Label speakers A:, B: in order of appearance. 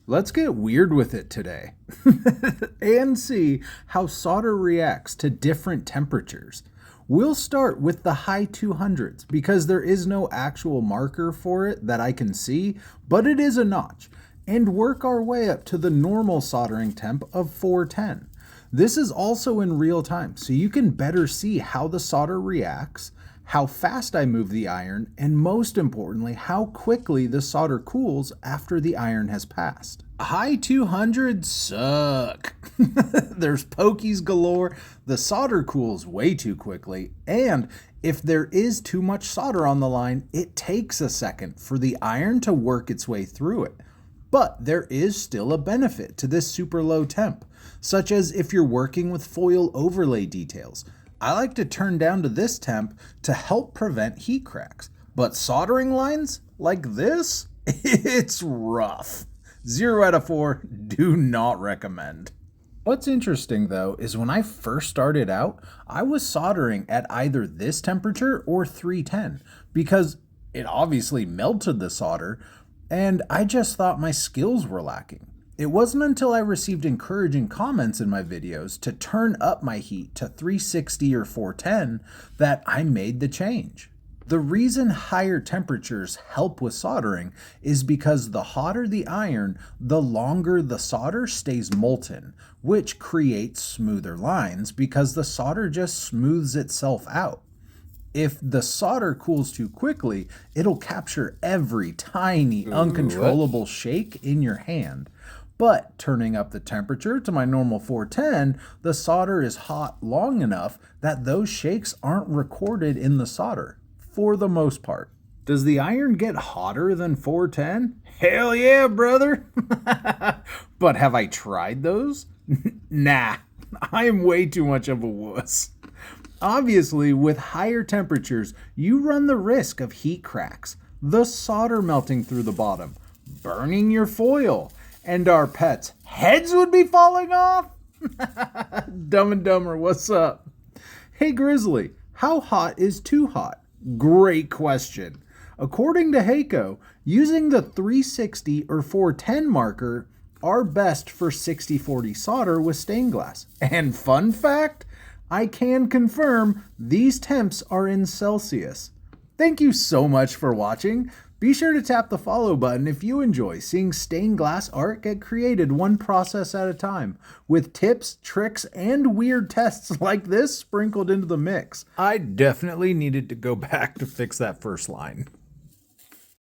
A: Let's get weird with it today and see how solder reacts to different temperatures. We'll start with the high 200s because there is no actual marker for it that I can see, but it is a notch, and work our way up to the normal soldering temp of 410. This is also in real time, so you can better see how the solder reacts, how fast I move the iron, and most importantly, how quickly the solder cools after the iron has passed. High 200s suck. There's pokies galore, the solder cools way too quickly, and if there is too much solder on the line, it takes a second for the iron to work its way through it. But there is still a benefit to this super low temp, such as if you're working with foil overlay details. I like to turn down to this temp to help prevent heat cracks. But soldering lines like this, it's rough. 0 out of 4, do not recommend. What's interesting though is when I first started out, I was soldering at either this temperature or 310 because it obviously melted the solder, and I just thought my skills were lacking. It wasn't until I received encouraging comments in my videos to turn up my heat to 360 or 410 that I made the change. The reason higher temperatures help with soldering is because the hotter the iron, the longer the solder stays molten, which creates smoother lines because the solder just smooths itself out. If the solder cools too quickly, it'll capture every tiny, uncontrollable shake in your hand. But turning up the temperature to my normal 410, the solder is hot long enough that those shakes aren't recorded in the solder, for the most part. Does the iron get hotter than 410? Hell yeah, brother! But have I tried those? Nah, I am way too much of a wuss. Obviously, with higher temperatures, you run the risk of heat cracks, the solder melting through the bottom, burning your foil, and our pets' heads would be falling off? Dumb and Dumber, what's up? Hey Grizzly, how hot is too hot? Great question. According to Heiko, using the 360 or 410 marker are best for 60/40 solder with stained glass. And fun fact, I can confirm these temps are in Celsius. Thank you so much for watching. Be sure to tap the follow button if you enjoy seeing stained glass art get created one process at a time, with tips, tricks, and weird tests like this sprinkled into the mix. I definitely needed to go back to fix that first line.